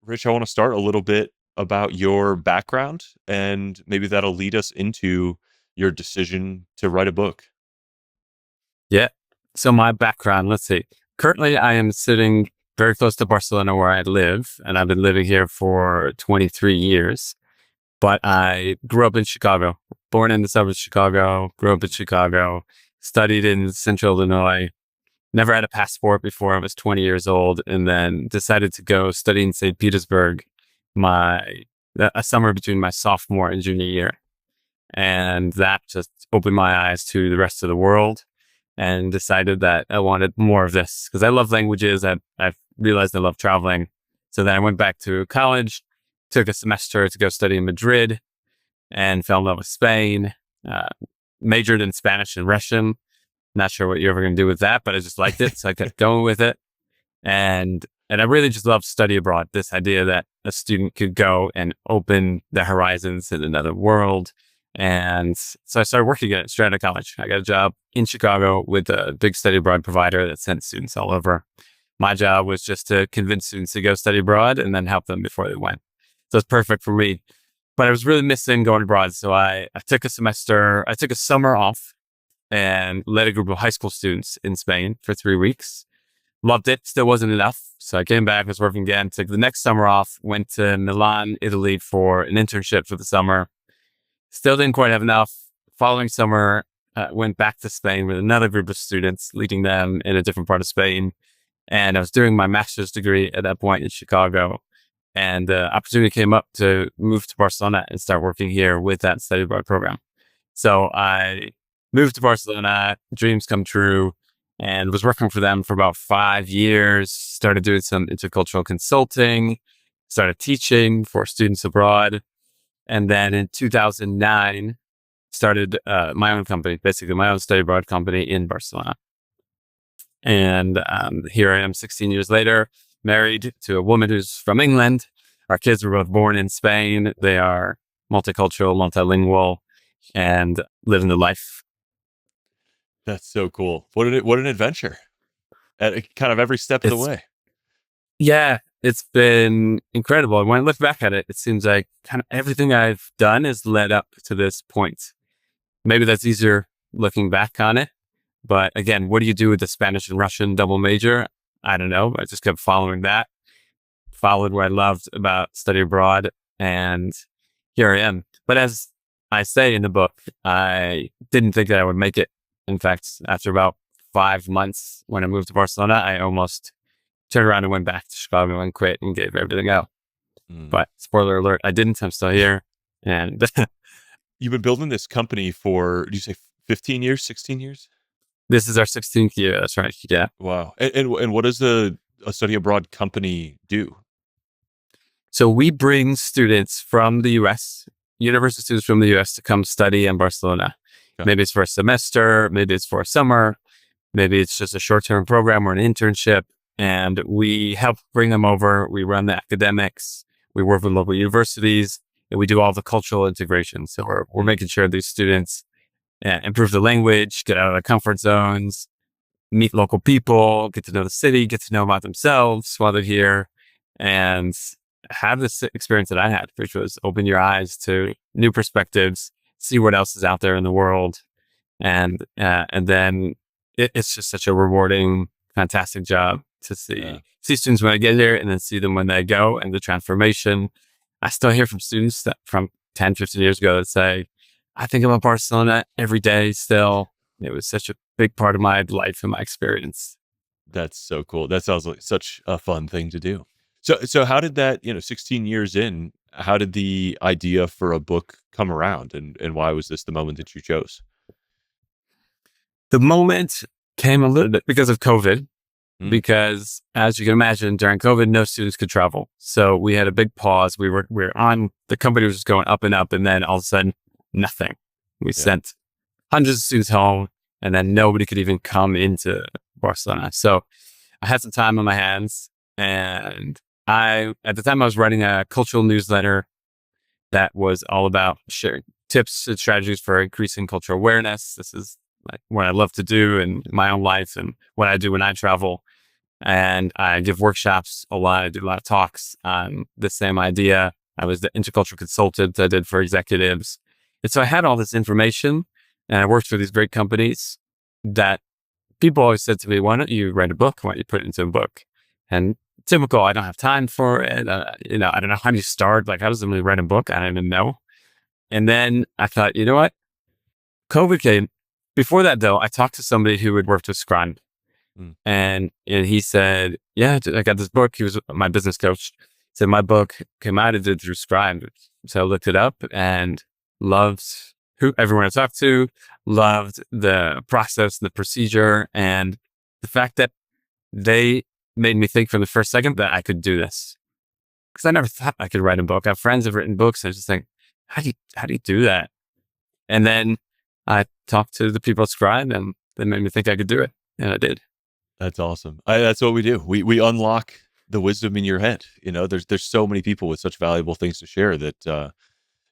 Rich, I want to start a little bit about your background, and maybe that'll lead us into your decision to write a book. Yeah. So my background, let's see. Currently, I am sitting very close to Barcelona where I live, and I've been living here for 23 years. But I grew up in Chicago, born in the suburbs of Chicago, grew up in Chicago, studied in central Illinois, never had a passport before I was 20 years old, and then decided to go study in St. Petersburg my a summer between my sophomore and junior year. And that just opened my eyes to the rest of the world and decided that I wanted more of this because I love languages. I've realized I love traveling. So then I went back to college, took a semester to go study in Madrid and fell in love with Spain, uh, majored in Spanish and Russian. Not sure what you're ever going to do with that, but I just liked it. So I kept going with it. And I really just love study abroad. This idea that a student could go and open their horizons in another world. And so I started working at it straight out of college. I got a job in Chicago with a big study abroad provider that sent students all over. My job was just to convince students to go study abroad and then help them before they went. So it's perfect for me. But I was really missing going abroad. So I took a summer off and led a group of high school students in Spain for 3 weeks. Loved it. Still wasn't enough. So I came back, was working again, took the next summer off, went to Milan, Italy for an internship for the summer. Still didn't quite have enough. Following summer, went back to Spain with another group of students, leading them in a different part of Spain. And I was doing my master's degree at that point in Chicago. And the opportunity came up to move to Barcelona and start working here with that study abroad program. So I moved to Barcelona, dreams come true, and was working for them for about 5 years, started doing some intercultural consulting, started teaching for students abroad. And then in 2009, started my own company, basically my own study abroad company in Barcelona. And here I am 16 years later, married to a woman who's from England. Our kids were both born in Spain. They are multicultural, multilingual, and living the life. That's so cool. What an adventure at kind of every step of the It's, way. yeah, it's been incredible. And when I look back at it, it seems like kind of everything I've done has led up to this point. Maybe that's easier looking back on it. But again, what do you do with the Spanish and Russian double major? I don't know. I just kept following that, followed what I loved about study abroad, and here I am. But as I say in the book, I didn't think that I would make it. In fact, after about 5 months when I moved to Barcelona, I almost turned around and went back to Chicago and quit and gave everything out. Mm. But spoiler alert, I didn't. I'm still here. And You've been building this company for, do you say 15 years, 16 years? this is our 16th year. That's right. Yeah. Wow. And what does a study abroad company do? So we bring students from the US, university students from the US to come study in Barcelona. Okay. Maybe it's for a semester, maybe it's for a summer, maybe it's just a short-term program or an internship. And we help bring them over. We run the academics. We work with local universities, and we do all the cultural integration. So we're making sure these students improve the language, get out of their comfort zones, meet local people, get to know the city, get to know about themselves while they're here, and have this experience that I had, which was open your eyes to new perspectives, see what else is out there in the world. And then it's just such a rewarding, fantastic job to see students when I get here and then see them when they go, and the transformation. I still hear from students that from 10, 15 years ago that say, I think about Barcelona every day still. It was such a big part of my life and my experience. That's so cool. That sounds like such a fun thing to do. So how did that, 16 years in, how did the idea for a book come around, and why was this the moment that you chose? The moment came a little bit because of COVID, Mm. because as you can imagine, during COVID, no students could travel. So we had a big pause. We were on, the company was just going up and up, and then all of a sudden, nothing. We Yeah. sent hundreds of students home, and then nobody could even come into Barcelona. So I had some time on my hands, and at the time I was writing a cultural newsletter that was all about sharing tips and strategies for increasing cultural awareness. This is like what I love to do in my own life and what I do when I travel. and I give workshops a lot. I do a lot of talks on the same idea. I was the intercultural consultant I did for executives. And so I had all this information, and I worked for these great companies that people always said to me, why don't you write a book? Why don't you put it into a book? And typical, I don't have time for it. I don't know how do you start. Like, how does somebody write a book? I don't even know. And then I thought, you know what? COVID came. Before that, though, I talked to somebody who had worked with Scribe. Mm. And he said, yeah, I got this book. He was my business coach. He said, my book came out, it did through Scribe. So I looked it up and loved who everyone I talked to, loved the process, the procedure, and the fact that they made me think from the first second that I could do this. Because I never thought I could write a book. I have friends who've written books. And I just think, how do you do that? And then I talked to the people at Scribe, and they made me think I could do it. And I did. That's awesome. That's what we do. We unlock the wisdom in your head. There's so many people with such valuable things to share that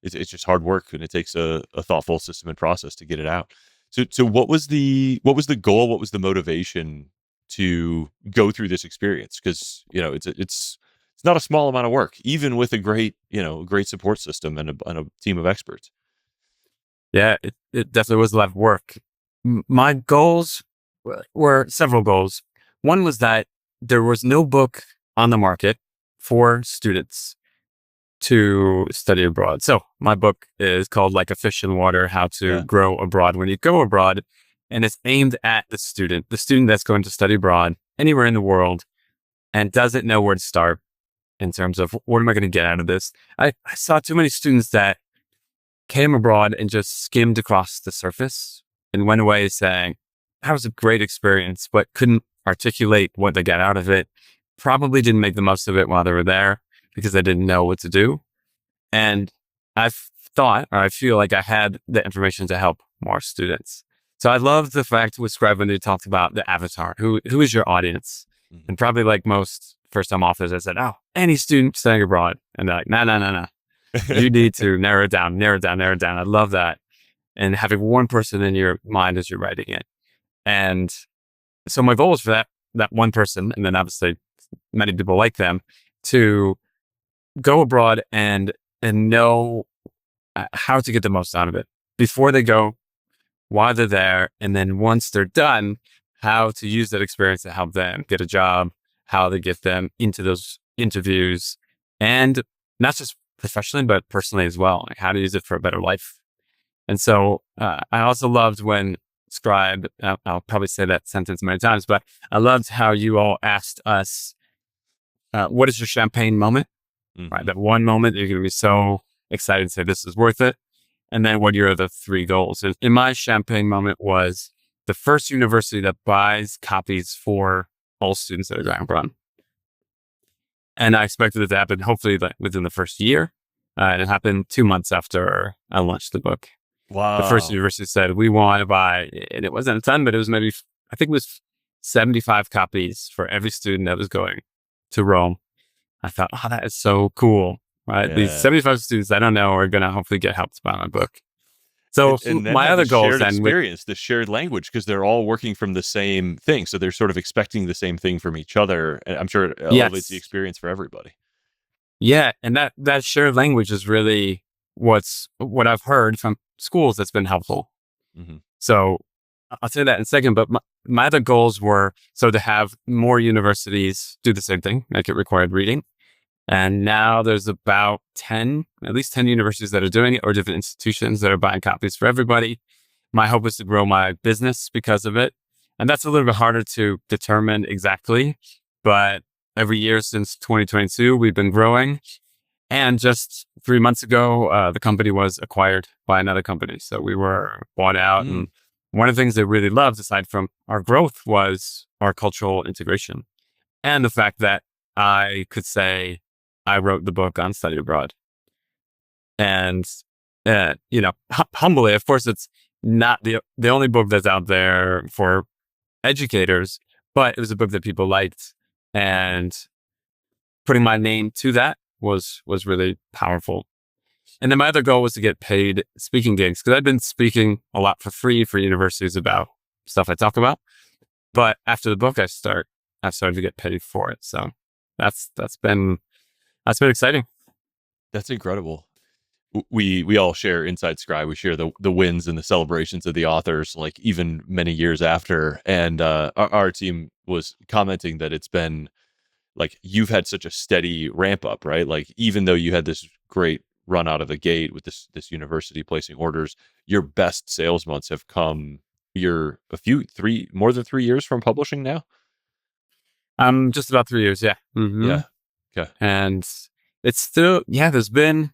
it's just hard work, and it takes a thoughtful system and process to get it out. So what was the goal? What was the motivation to go through this experience? Because it's not a small amount of work, even with a great support system and a team of experts. Yeah, it definitely was a lot of work. My goals were several goals. One was that there was no book on the market for students to study abroad. So my book is called Like a Fish in Water, How to Grow Abroad When You Go Abroad. And it's aimed at the student that's going to study abroad anywhere in the world and doesn't know where to start in terms of what am I going to get out of this? I saw too many students that came abroad and just skimmed across the surface and went away saying, that was a great experience, but couldn't articulate what they got out of it. Probably didn't make the most of it while they were there because they didn't know what to do. And I feel like I had the information to help more students. So I love the fact with Scribe when they talked about the avatar, who is your audience? Mm-hmm. And probably like most first-time authors, I said, any student studying abroad. And they're like, no. You need to narrow it down. I love that. And having one person in your mind as you're writing it. And so my goal is for that one person, and then obviously many people like them, to go abroad and know how to get the most out of it before they go, while they're there, and then once they're done, how to use that experience to help them get a job, how to get them into those interviews, and not just professionally, but personally as well, like how to use it for a better life. And so I also loved when Scribe, I'll probably say that sentence many times, but I loved how you all asked us, what is your champagne moment? Mm-hmm. Right, that one moment that you're going to be so excited to say this is worth it. And then what are the 3 goals? And my champagne moment was the first university that buys copies for all students that are going abroad. And I expected it to happen hopefully within the first year. And it happened 2 months after I launched the book. Wow. The first university said, we want to buy, and it wasn't a ton, but it was maybe, I think it was 75 copies for every student that was going to Rome. I thought, that is so cool, right? Yeah. These 75 students I don't know are going to hopefully get helped by my book. So and my other goals then experience, the shared language, because they're all working from the same thing. So they're sort of expecting the same thing from each other. And I'm sure it elevates the experience for everybody. Yeah. And that shared language is really what I've heard from schools that's been helpful. Mm-hmm. So I'll say that in a second, but my other goals were to have more universities do the same thing, make it required reading. And now there's about at least 10 universities that are doing it, or different institutions that are buying copies for everybody. My hope is to grow my business because of it. And that's a little bit harder to determine exactly, but every year since 2022, we've been growing. And just 3 months ago, the company was acquired by another company. So we were bought out. And one of the things they really loved, aside from our growth, was our cultural integration. And the fact that I could say, I wrote the book on study abroad. And, humbly, of course, it's not the only book that's out there for educators, but it was a book that people liked. And putting my name to that was really powerful. And then my other goal was to get paid speaking gigs, because I've been speaking a lot for free for universities about stuff I talk about. But after the book, I start I've started to get paid for it. So that's been exciting. That's incredible. We all share inside Scribe. We share the wins and the celebrations of the authors, like even many years after. And our team was commenting that it's been like you've had such a steady ramp up, right? Like even though you had this great run out of the gate with this university placing orders, your best sales months have come. You're more than 3 years from publishing now. Just about 3 years. Yeah. Yeah. Okay. And it's still, yeah, there's been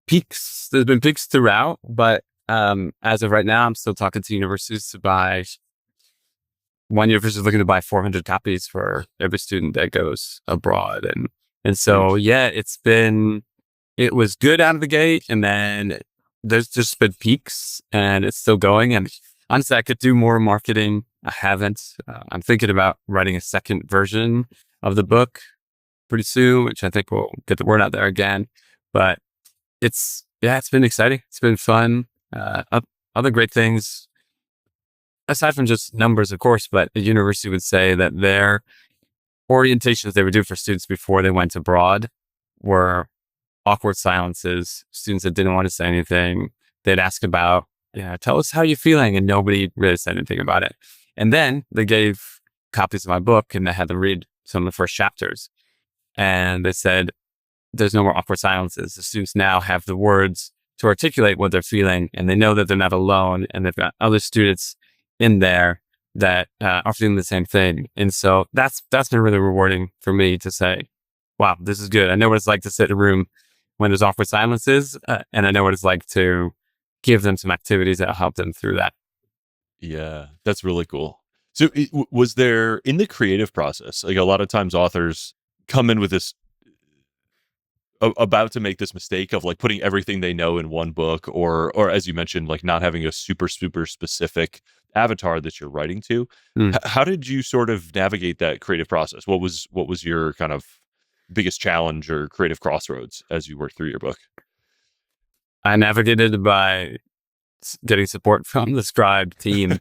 peaks. There's been peaks throughout, but as of right now, I'm still talking to universities to buy. One university is looking to buy 400 copies for every student that goes abroad, and so Huge. yeah, it was good out of the gate, and then there's just been peaks, and it's still going. And honestly, I could do more marketing. I haven't. I'm thinking about writing a second version of the book pretty soon, which I think will get the word out there again. But it's been exciting. It's been fun. Other great things, aside from just numbers, of course, but the university would say that their orientations they would do for students before they went abroad were awkward silences, students that didn't want to say anything. They'd ask about, tell us how you're feeling, and nobody really said anything about it. And then they gave copies of my book, and they had them read some of the first chapters. And they said, there's no more awkward silences. The students now have the words to articulate what they're feeling, and they know that they're not alone, and they've got other students in there that are feeling the same thing. And so that's been really rewarding for me to say, wow, this is good. I know what it's like to sit in a room when there's awkward silences, and I know what it's like to give them some activities that'll help them through that. Yeah, that's really cool. So, was there in the creative process, like a lot of times authors come in with this about to make this mistake of like putting everything they know in one book, or as you mentioned, like not having a super specific avatar that you're writing to. Mm. How did you sort of navigate that creative process? What was your kind of biggest challenge or creative crossroads as you worked through your book? I navigated by getting support from the Scribe team.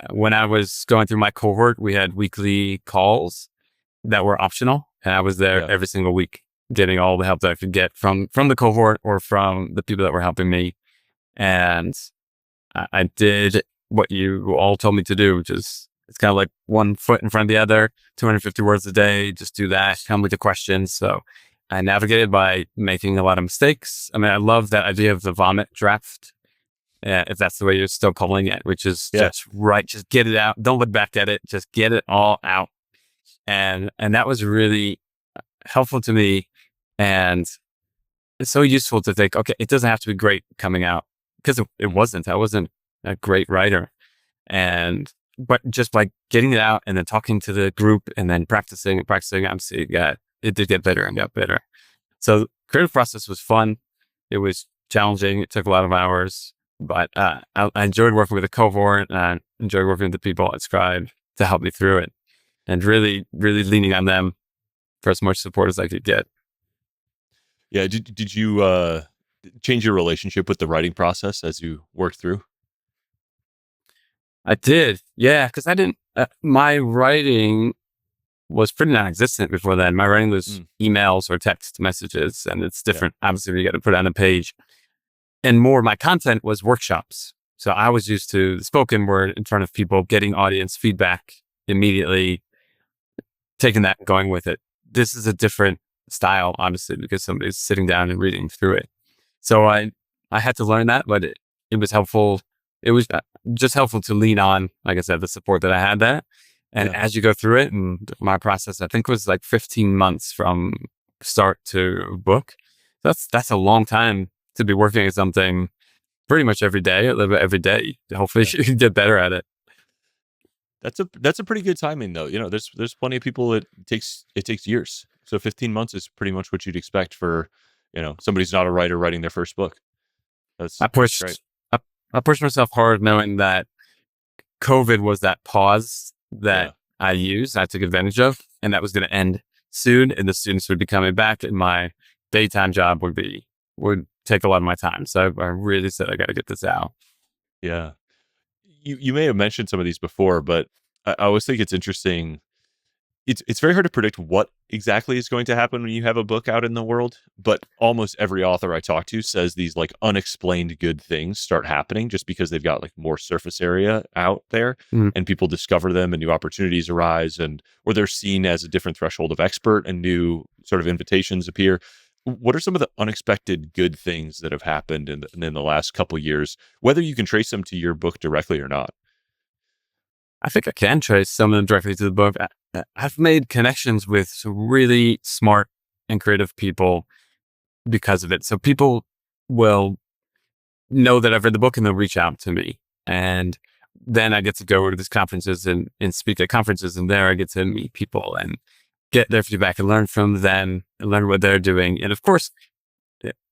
When I was going through my cohort, we had weekly calls that were optional, and I was there Yeah. every single week, getting all the help that I could get from the cohort or from the people that were helping me. And I did what you all told me to do, which is it's kind of like one foot in front of the other, 250 words a day, just do that, come with the questions. So I navigated by making a lot of mistakes. I mean, I love that idea of the vomit draft, if that's the way you're still calling it, which is Yeah. just get it out. Don't look back at it. Just get it all out. And that was really helpful to me. And it's so useful to think, okay, it doesn't have to be great coming out, because it wasn't. I wasn't a great writer. But just by getting it out and then talking to the group and then practicing, I'm seeing, yeah, it did get better and got better. So creative process was fun. It was challenging. It took a lot of hours, but I enjoyed working with the cohort, and I enjoyed working with the people at Scribe to help me through it, and really, really leaning on them for as much support as I could get. Yeah. Did you change your relationship with the writing process as you worked through? I did. Yeah. Because I didn't, my writing was pretty non-existent before then. My writing was emails or text messages, and it's different. Yeah. Obviously, you got to put it on a page. And more, my content was workshops. So I was used to the spoken word in front of people, getting audience feedback immediately, taking that and going with it. This is a different style, obviously, because somebody's sitting down and reading through it. So I had to learn that, but it was helpful. It was just helpful to lean on, like I said, the support that I had there. And Yeah. as you go through it, and my process, I think was like 15 months from start to book. That's a long time to be working at something pretty much every day, a little bit every day. Hopefully Yeah. you can get better at it. That's a pretty good timing though. There's plenty of people it takes years. So 15 months is pretty much what you'd expect for, somebody who's not a writer writing their first book. I That's great. pushed, I, I pushed myself hard knowing that COVID was that pause Yeah. that I used, I took advantage of, and that was going to end soon. And the students would be coming back, and my daytime job would take a lot of my time. So I really said, I got to get this out. Yeah. You may have mentioned some of these before, but I always think it's interesting. It's very hard to predict what exactly is going to happen when you have a book out in the world, but almost every author I talk to says these like unexplained good things start happening just because they've got like more surface area out there Mm. and people discover them and new opportunities arise, and or they're seen as a different threshold of expert and new sort of invitations appear. What are some of the unexpected good things that have happened in the last couple years, whether you can trace them to your book directly or not? I think I can trace some of them directly to the book. I've made connections with some really smart and creative people because of it. So people will know that I've read the book and they'll reach out to me. And then I get to go to these conferences and speak at conferences. And there I get to meet people and get their feedback and learn from them and learn what they're doing. And of course,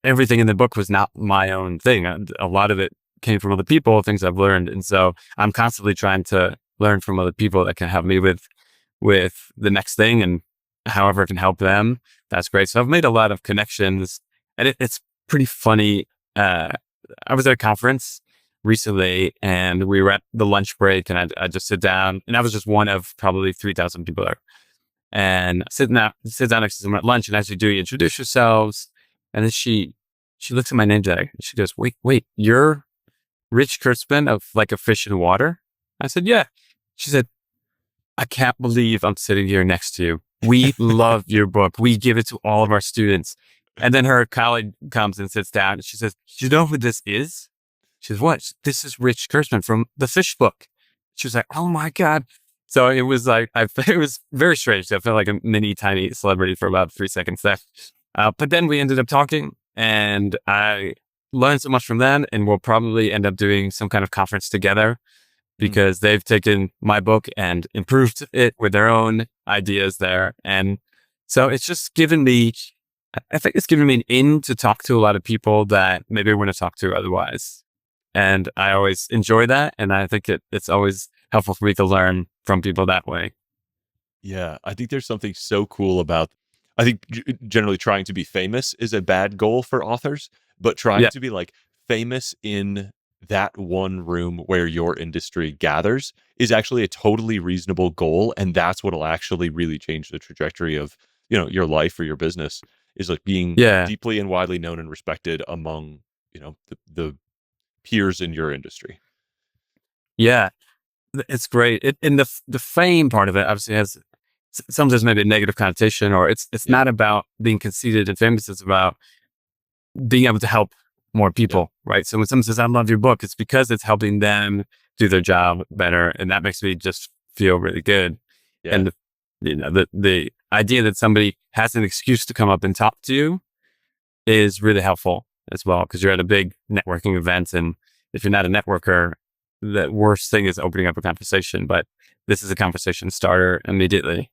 everything in the book was not my own thing. A lot of it came from other people, things I've learned. And so I'm constantly trying to learn from other people that can help me with the next thing and however it can help them. That's great. So I've made a lot of connections, and it's pretty funny. I was at a conference recently and we were at the lunch break, and I just sit down, and I was just one of probably 3,000 people there. And sit down next to someone at lunch, and as you do, you introduce yourselves. And then she looks at my name tag and she goes, wait, you're Rich Kurtzman of Like a Fish in Water? I said, yeah. She said, I can't believe I'm sitting here next to you. We love your book. We give it to all of our students. And then her colleague comes and sits down and she says, do you know who this is? She says, what? This is Rich Kurtzman from the fish book. She was like, oh my God. So it was like, it was very strange. I felt like a mini tiny celebrity for about 3 seconds there. But then we ended up talking, and I learned so much from them, and we'll probably end up doing some kind of conference together Mm. because they've taken my book and improved it with their own ideas there. And so it's just given me, I think it's given me an in to talk to a lot of people that maybe I wouldn't have talked to otherwise. And I always enjoy that. And I think it's always helpful for me to learn from people that way. Yeah, I think there's something so cool about. I think generally trying to be famous is a bad goal for authors, but trying Yeah. to be like famous in that one room where your industry gathers is actually a totally reasonable goal, and that's what'll actually really change the trajectory of, your life or your business, is like being Yeah. deeply and widely known and respected among, the peers in your industry. Yeah. It's great. And the fame part of it obviously has sometimes maybe a negative connotation, or it's Yeah. not about being conceited and famous. It's about being able to help more Yeah. people, right? So when someone says, I love your book, it's because it's helping them do their job better. And that makes me just feel really good. Yeah. And the idea that somebody has an excuse to come up and talk to you is really helpful as well, because you're at a big networking event. And if you're not a networker, the worst thing is opening up a conversation, but this is a conversation starter immediately.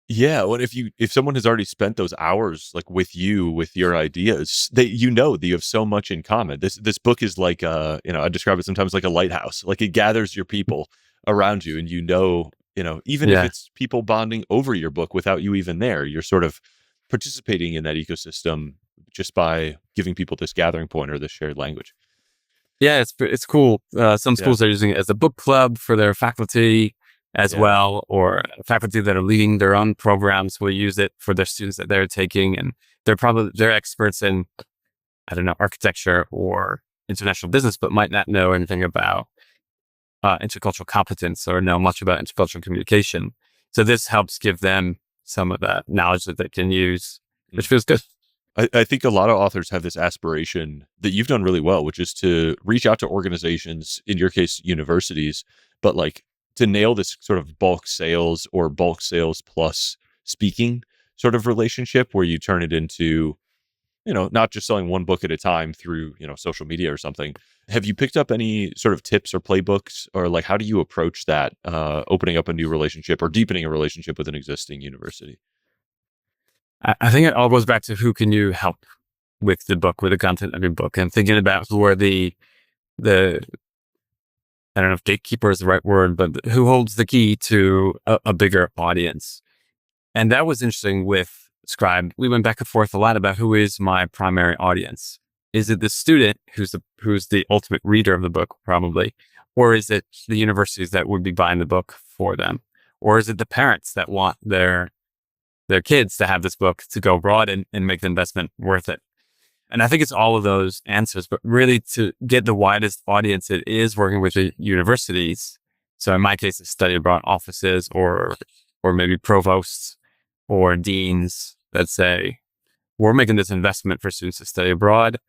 Yeah, well, if someone has already spent those hours like with you with your ideas, that you have so much in common. This book is like I describe it sometimes like a lighthouse. Like it gathers your people around you, and even if Yeah. it's people bonding over your book without you even there, you're sort of participating in that ecosystem just by giving people this gathering point or this shared language. Yeah, it's cool. Some Yeah. schools are using it as a book club for their faculty as Yeah. well, or faculty that are leading their own programs will use it for their students that they're taking. And they're experts in, I don't know, architecture or international business, but might not know anything about intercultural competence or know much about intercultural communication. So this helps give them some of that knowledge that they can use, which Mm. feels good. I think a lot of authors have this aspiration that you've done really well, which is to reach out to organizations, in your case, universities, but like to nail this sort of bulk sales or bulk sales plus speaking sort of relationship where you turn it into, not just selling one book at a time through, social media or something. Have you picked up any sort of tips or playbooks, or like how do you approach that, opening up a new relationship or deepening a relationship with an existing university? I think it all goes back to who can you help with the book, with the content of your book, and thinking about who are the I don't know if gatekeeper is the right word, but who holds the key to a bigger audience. And that was interesting with Scribe. We went back and forth a lot about who is my primary audience. Is it the student who's the ultimate reader of the book, probably, or is it the universities that would be buying the book for them? Or is it the parents that want their kids to have this book to go abroad and make the investment worth it? And I think it's all of those answers, but really to get the widest audience, it is working with the universities. So in my case, it's study abroad offices or maybe provosts or deans that say, we're making this investment for students to study abroad.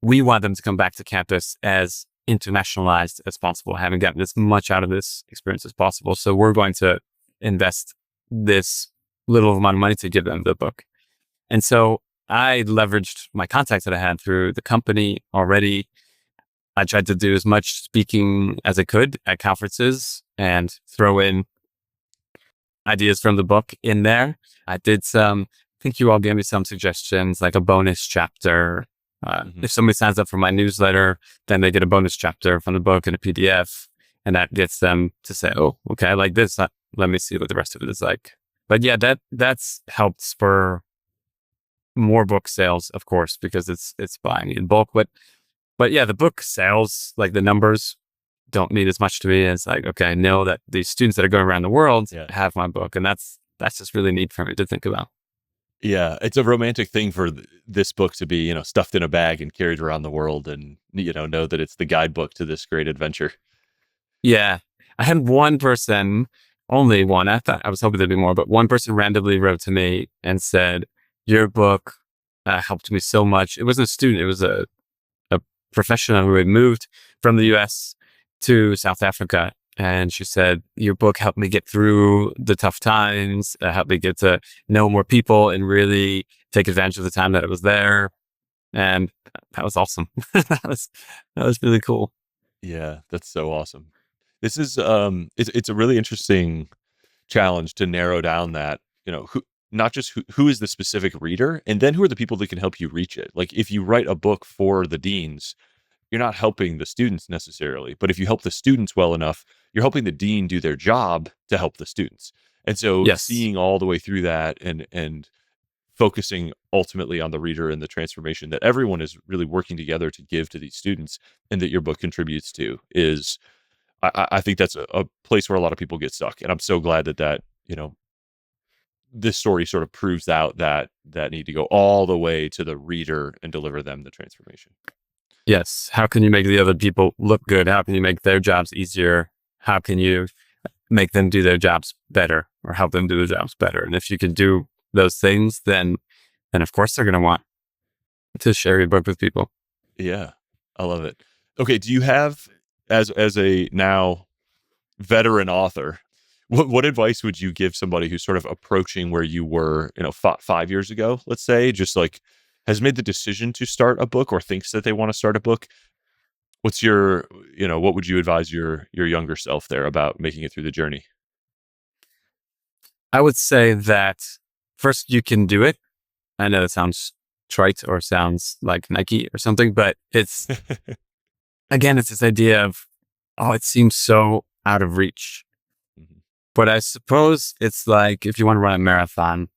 We want them to come back to campus as internationalized as possible, having gotten as much out of this experience as possible. So we're going to invest this little amount of money to give them the book. And so I leveraged my contacts that I had through the company already. I tried to do as much speaking as I could at conferences and throw in ideas from the book in there. I did some, I think you all gave me some suggestions, like a bonus chapter. If somebody signs up for my newsletter, then they get a bonus chapter from the book in a PDF. And that gets them to say, oh, okay, I like this. Let me see what the rest of it is like. But yeah, that's helped spur more book sales, of course, because it's buying in bulk. But yeah, the book sales, like the numbers don't mean as much to me as like, okay, I know that these students that are going around the world have my book. And that's just really neat for me to think about. Yeah, it's a romantic thing for this book to be, stuffed in a bag and carried around the world and, know that it's the guidebook to this great adventure. Yeah. I had one person, only one, I was hoping there'd be more, but one person randomly wrote to me and said, your book helped me so much. It wasn't a student, it was a professional who had moved from the US to South Africa. And she said, your book helped me get through the tough times, helped me get to know more people and really take advantage of the time that it was there. And that was awesome. that was really cool. Yeah, that's so awesome. This is it's a really interesting challenge to narrow down that, who, not just who is the specific reader, and then who are the people that can help you reach it. Like if you write a book for the deans, you're not helping the students necessarily, but if you help the students well enough, you're helping the dean do their job to help the students. And so seeing all the way through that and focusing ultimately on the reader and the transformation that everyone is really working together to give to these students and that your book contributes to is, I think that's a place where a lot of people get stuck. And I'm so glad that this story sort of proves out that need to go all the way to the reader and deliver them the transformation. Yes. How can you make the other people look good? How can you make their jobs easier? How can you make them do their jobs better or help them do their jobs better? And if you can do those things, then of course they're going to want to share your book with people. Yeah, I love it. Okay. Do you have, as a now veteran author, what advice would you give somebody who's sort of approaching where you were, 5 years ago, let's say, just like has made the decision to start a book or thinks that they want to start a book? What's your, what would you advise your younger self there about making it through the journey? I would say that first you can do it. I know it sounds trite or sounds like Nike or something, but it's, again, it's this idea of, it seems so out of reach. But I suppose it's like if you want to run a marathon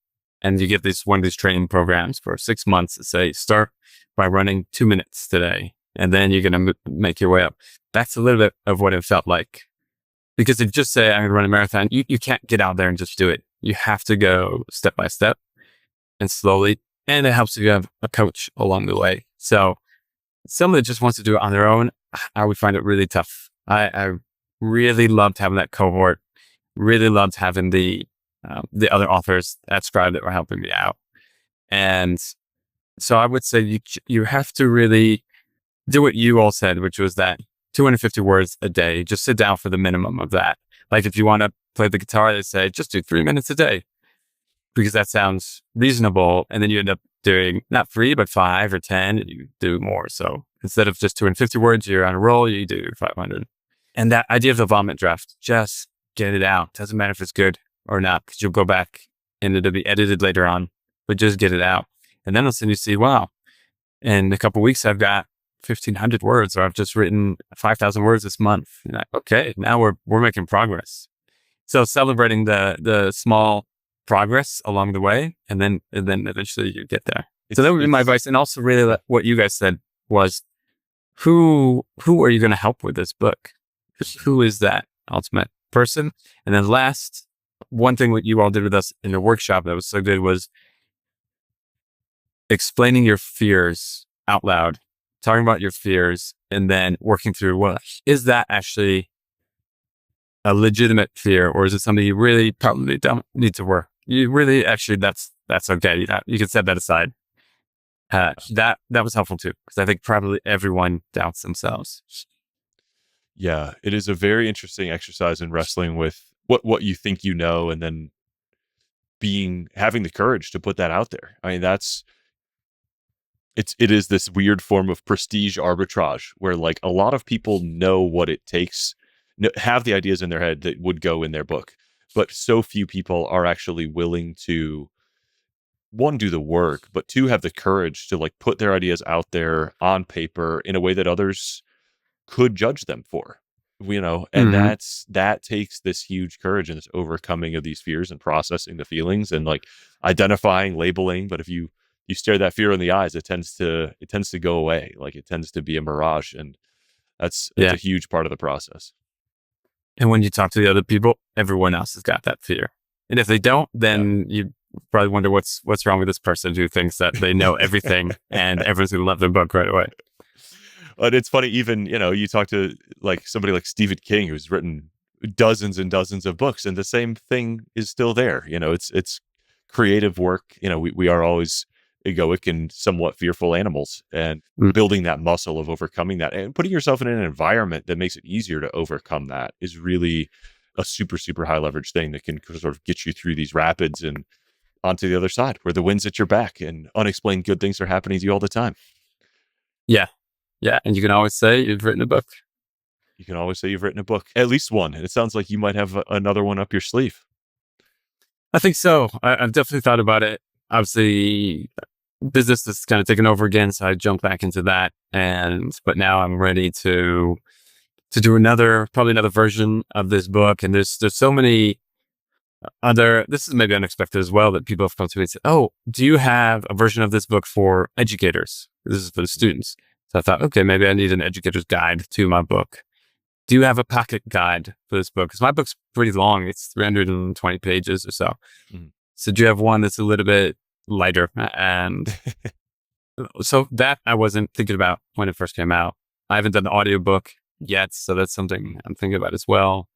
and you get one of these training programs for 6 months that say, start by running 2 minutes today, and then you're going to make your way up. That's a little bit of what it felt like. Because if you just say, I'm going to run a marathon, you can't get out there and just do it. You have to go step by step and slowly. And it helps if you have a coach along the way. So someone that just wants to do it on their own, I would find it really tough. I really loved having that cohort. Really loved having the other authors at Scribe that were helping me out. And so I would say you have to really do what you all said, which was that 250 words a day. Just sit down for the minimum of that. Like if you want to play the guitar, they say just do 3 minutes a day because that sounds reasonable. And then you end up doing not 3, but 5 or 10, and you do more. So instead of just 250 words, you're on a roll, you do 500. And that idea of the vomit draft, just get it out. Doesn't matter if it's good or not, because you'll go back and it'll be edited later on, but just get it out. And then all of a sudden you see, wow, in a couple of weeks, I've got 1,500 words, or I've just written 5,000 words this month. And okay, now we're making progress. So celebrating the small progress along the way, and then eventually you get there. So that would be my advice. And also really what you guys said was, who are you going to help with this book? Who is that ultimate person. And then last, one thing what you all did with us in the workshop that was so good was explaining your fears out loud, talking about your fears, and then working through, well, is that actually a legitimate fear, or is it something you really probably don't need to work? You really, actually, that's okay. You can set that aside. That was helpful too, because I think probably everyone doubts themselves. Yeah, it is a very interesting exercise in wrestling with what you think you know, and then having the courage to put that out there. I mean, it is this weird form of prestige arbitrage where like a lot of people know what it takes, have the ideas in their head that would go in their book, but so few people are actually willing to, one, do the work, but two, have the courage to like put their ideas out there on paper in a way that others could judge them for, and Mm-hmm. that takes this huge courage and this overcoming of these fears and processing the feelings and like identifying, labeling. But if you stare that fear in the eyes, it tends to go away. Like it tends to be a mirage, and it's a Yeah. huge part of the process. And when you talk to the other people, everyone else has got that fear. And if they don't, Yeah. then you probably wonder what's wrong with this person who thinks that they know everything and everyone's going to love their book right away. But it's funny, even, you talk to like somebody like Stephen King, who's written dozens and dozens of books, and the same thing is still there. It's creative work. We are always egoic and somewhat fearful animals, and Mm. building that muscle of overcoming that and putting yourself in an environment that makes it easier to overcome that is really a super, super high leverage thing that can sort of get you through these rapids and onto the other side where the wind's at your back and unexplained good things are happening to you all the time. Yeah. Yeah. And you can always say you've written a book. You can always say you've written a book, at least one. And it sounds like you might have another one up your sleeve. I think so. I've definitely thought about it. Obviously, business is kind of taken over again, so I jumped back into that. But now I'm ready to do probably another version of this book. And there's so many other. This is maybe unexpected as well, that people have come to me and said, "Oh, do you have a version of this book for educators? This is for the students." So I thought, okay, maybe I need an educator's guide to my book. Do you have a pocket guide for this book? Because my book's pretty long. It's 320 pages or so. Mhm. So do you have one that's a little bit lighter? And so that I wasn't thinking about when it first came out. I haven't done the audiobook yet, so that's something I'm thinking about as well.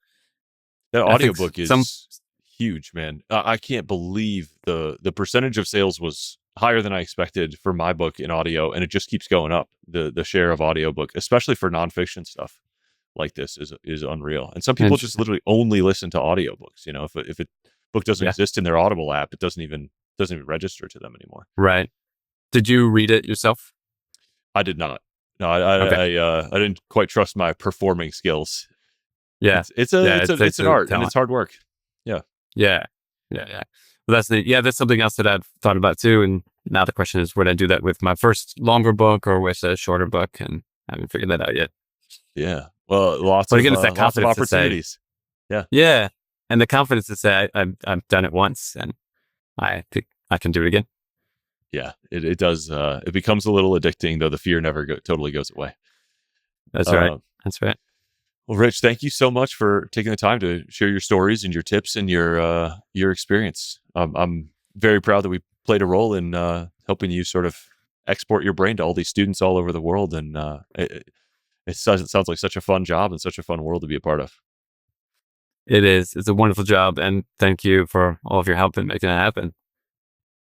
That I think audiobook is huge, man. I can't believe the percentage of sales was higher than I expected for my book in audio, and it just keeps going up. The share of audiobook, especially for nonfiction stuff like this, is unreal. And some people just interesting. literally only listen to audiobooks. If a book doesn't Yeah, exist in their Audible app, it doesn't even register to them anymore. right. Did you read it yourself? I did not. No, Okay. I didn't quite trust my performing skills. Yeah. Yeah, it It's takes an a art, and talent. it's hard work. Yeah. Yeah. Yeah. Yeah. Well, that's something else that I've thought about too. And now the question is, would I do that with my first longer book or with a shorter book? And I haven't figured that out yet. Yeah. Well, lots But of again, it's that lots of confidence to say, opportunities. Yeah. yeah. And the confidence to say, I've done it once and I think I can do it again. Yeah. It does. It becomes a little addicting, though the fear never totally goes away. That's right. Uh, That's right. well, Rich, thank you so much for taking the time to share your stories and your tips and your experience. I'm very proud that we played a role in helping you sort of export your brain to all these students all over the world, and it sounds like such a fun job and such a fun world to be a part of. It is. It's a wonderful job. And thank you for all of your help in making it happen.